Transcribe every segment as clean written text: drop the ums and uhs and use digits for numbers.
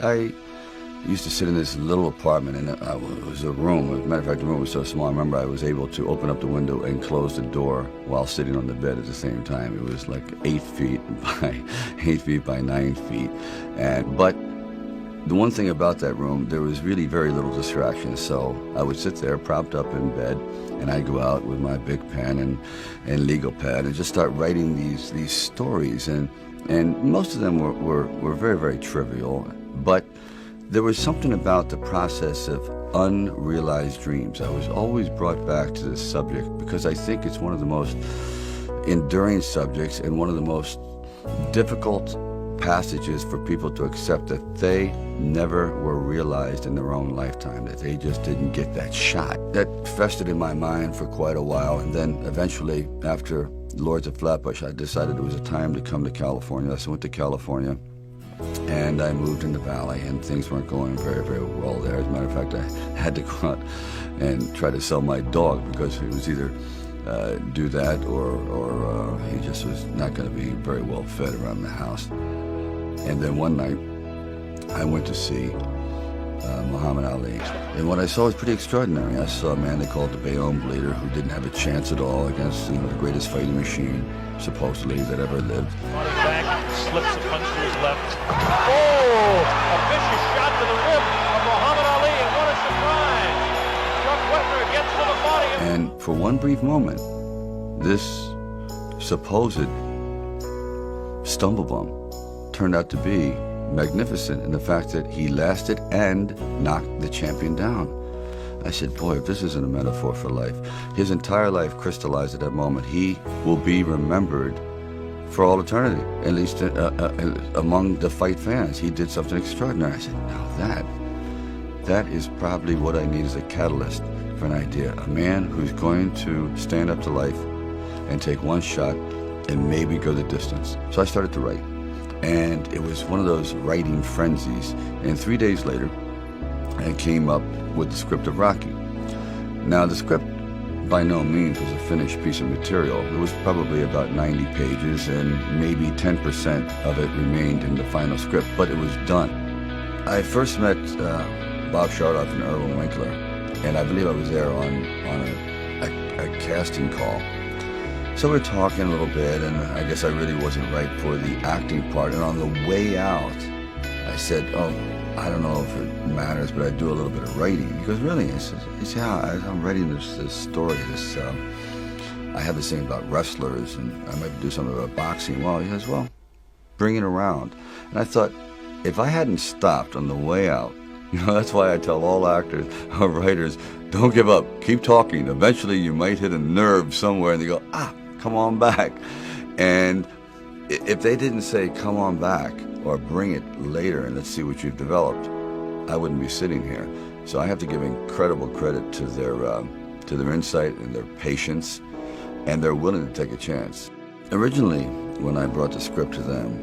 I used to sit in this little apartment, and it was a room. As a matter of fact, the room was so small, I remember I was able to open up the window and close the door while sitting on the bed at the same time. It was like 8 feet by 8 feet by 9 feet. But the one thing about that room, there was really very little distraction. So I would sit there propped up in bed, and I'd go out with my big pen and legal pad and just start writing these stories. And most of them were very, very trivial. But there was something about the process of unrealized dreams. I was always brought back to this subject because I think it's one of the most enduring subjects and one of the most difficult passages for people to accept, that they never were realized in their own lifetime, that they just didn't get that shot. That festered in my mind for quite a while, and then eventually, after Lords of Flatbush, I decided it was a time to come to California. So I went to California, and I moved in the valley, and things weren't going very, very well there. As a matter of fact, I had to go out and try to sell my dog because it was either do that or he just was not going to be very well fed around the house. And then one night, I went to see Muhammad Ali. And what I saw was pretty extraordinary. I saw a man they called the Bayonne Bleeder, who didn't have a chance at all against the greatest fighting machine, supposedly, that ever lived. On his back, slips a punch to his left. Oh! A vicious shot to the rib of Muhammad Ali, and what a surprise! Chuck Wepner gets to the body. And for one brief moment, this supposed stumblebum turned out to be magnificent in the fact that he lasted and knocked the champion down. I said, boy, if this isn't a metaphor for life. His entire life crystallized at that moment. He will be remembered for all eternity, at least among the fight fans. He did something extraordinary. I said, now that is probably what I need as a catalyst for an idea. A man who's going to stand up to life and take one shot and maybe go the distance. So I started to write. And it was one of those writing frenzies. And 3 days later, I came up with the script of Rocky. Now, the script by no means was a finished piece of material. It was probably about 90 pages, and maybe 10% of it remained in the final script, but it was done. I first met Bob Chardoff and Irwin Winkler, and I believe I was there on a casting call. So we're talking a little bit, and I guess I really wasn't right for the acting part. And on the way out, I said, oh, I don't know if it matters, but I do a little bit of writing. He goes, really? I said, yeah, I'm writing this story. I have this thing about wrestlers, and I might do something about boxing. Well, he goes, well, bring it around. And I thought, if I hadn't stopped on the way out, that's why I tell all actors or writers, don't give up. Keep talking. Eventually, you might hit a nerve somewhere, and they go, come on back. And if they didn't say, come on back, or bring it later and let's see what you've developed, I wouldn't be sitting here. So I have to give incredible credit to their insight and their patience, and they're willing to take a chance. Originally, when I brought the script to them,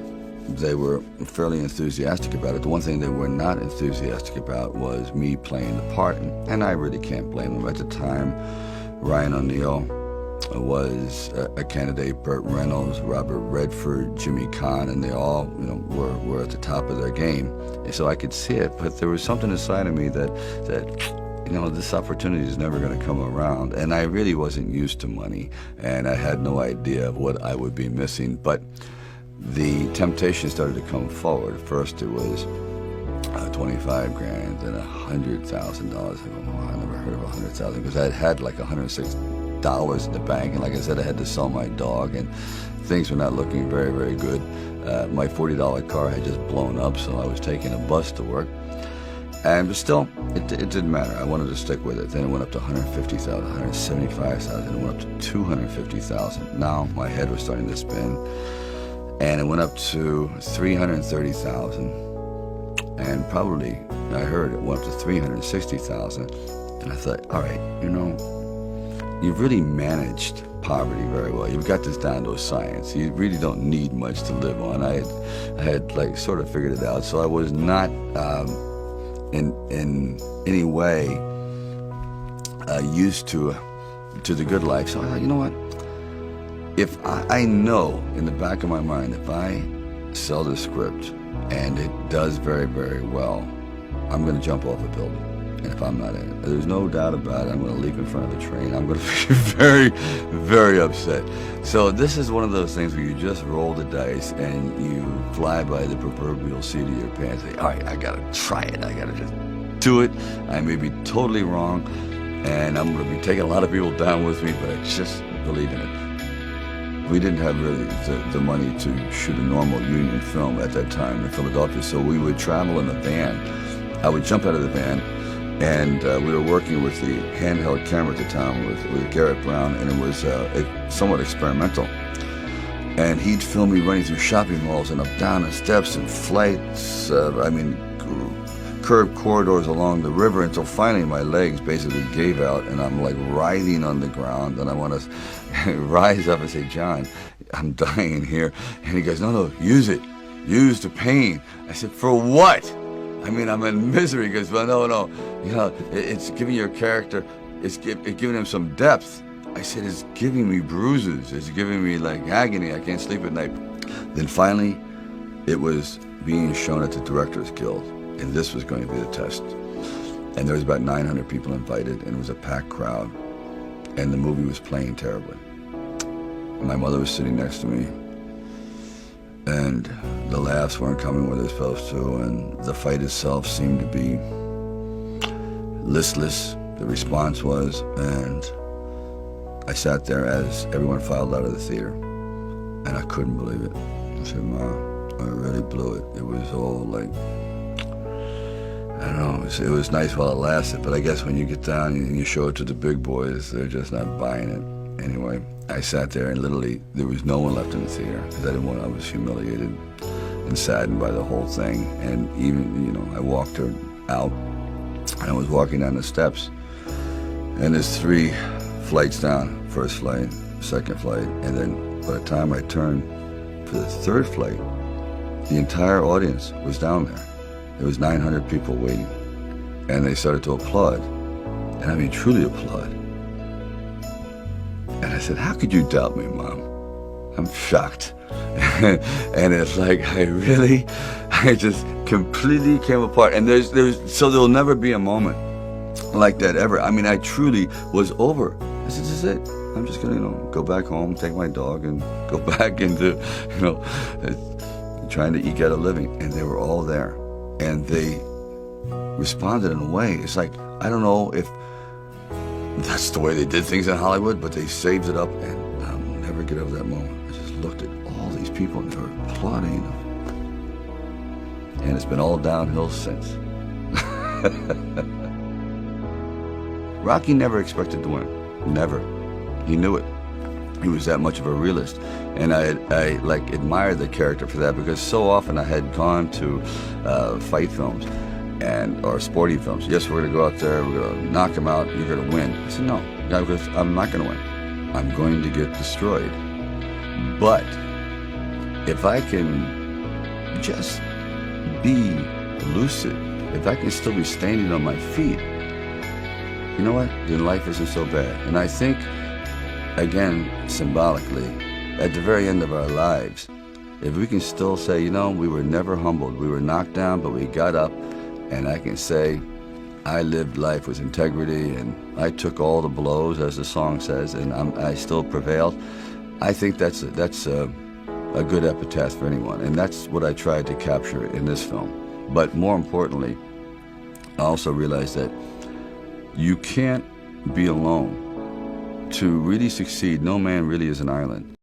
they were fairly enthusiastic about it. The one thing they were not enthusiastic about was me playing the part, and I really can't blame them. At the time, Ryan O'Neal was a candidate, Burt Reynolds, Robert Redford, Jimmy Caan, and they all, were at the top of their game. And so I could see it, but there was something inside of me that this opportunity is never going to come around. And I really wasn't used to money, and I had no idea of what I would be missing. But the temptation started to come forward. First it was $25 grand, then $100,000. I go, oh, I never heard of $100,000, because I had like $106 in the bank, and like I said, I had to sell my dog, and things were not looking very, very good. My $40 car had just blown up, so I was taking a bus to work. But still, it didn't matter. I wanted to stick with it. Then it went up to $150,000, $175,000, it went up to $250,000. Now my head was starting to spin, and it went up to $330,000. And probably, I heard it went up to $360,000. And I thought, all right, you've really managed poverty very well. You've got this down to a science. You really don't need much to live on. I had like sort of figured it out. So I was not in any way used to the good life. So I thought, you know what? If I know in the back of my mind, if I sell this script and it does very, very well, I'm going to jump off a building. And if I'm not in it, there's no doubt about it, I'm going to leap in front of a train. I'm going to be very, very upset. So this is one of those things where you just roll the dice and you fly by the proverbial seat of your pants. Say, all right, I got to try it. I got to just do it. I may be totally wrong, and I'm going to be taking a lot of people down with me, but I just believe in it. We didn't have really the money to shoot a normal union film at that time in Philadelphia, so we would travel in a van. I would jump out of the van, and we were working with the handheld camera at the time with Garrett Brown, and it was somewhat experimental. And he'd film me running through shopping malls and up down the steps and flights, curved corridors along the river, until finally my legs basically gave out and I'm like writhing on the ground, and I want to rise up and say, John, I'm dying here. And he goes, no, use it. Use the pain. I said, for what? I mean, I'm in misery. He goes, well, no, you know, it's giving your character, it's giving him some depth. I said, it's giving me bruises. It's giving me like agony. I can't sleep at night. Then finally, it was being shown at the Directors Guild, and this was going to be the test. And there was about 900 people invited, and it was a packed crowd, and the movie was playing terribly. My mother was sitting next to me, and the laughs weren't coming where they're supposed to, and the fight itself seemed to be listless, the response was, and I sat there as everyone filed out of the theater, and I couldn't believe it. I said, Ma, I really blew it. It was all like, I don't know, it was nice while it lasted, but I guess when you get down and you show it to the big boys, they're just not buying it. Anyway, I sat there and literally there was no one left in the theater because I was humiliated and saddened by the whole thing. And even, you know, I walked her out and I was walking down the steps, and there's 3 flights down, first flight, second flight, and then by the time I turned for the 3rd flight, the entire audience was down there. There was 900 people waiting, and they started to applaud, and I mean truly applaud. And I said, how could you doubt me, Mom? I'm shocked. And it's like, I just completely came apart. And so there'll never be a moment like that ever. I mean, I truly was over. I said, this is it. I'm just gonna, go back home, take my dog, and go back into, trying to eke out a living. And they were all there. And they responded in a way. It's like, I don't know if that's the way they did things in Hollywood, but they saved it up, and I'll never get over that moment. I just looked at all these people, and they were applauding. And it's been all downhill since. Rocky never expected to win. Never. He knew it. He was that much of a realist. And I admired the character for that, because so often I had gone to fight films or sporting films. Yes, we're going to go out there, we're going to knock him out, you're going to win. I said, no, because I'm not going to win. I'm going to get destroyed. But if I can just be lucid, if I can still be standing on my feet, you know what? Then life isn't so bad. And I think, again, symbolically, at the very end of our lives, if we can still say, we were never humbled, we were knocked down, but we got up, and I can say, I lived life with integrity, and I took all the blows, as the song says, and I still prevailed. I think that's a good epitaph for anyone, and that's what I tried to capture in this film. But more importantly, I also realized that you can't be alone. To really succeed, no man really is an island.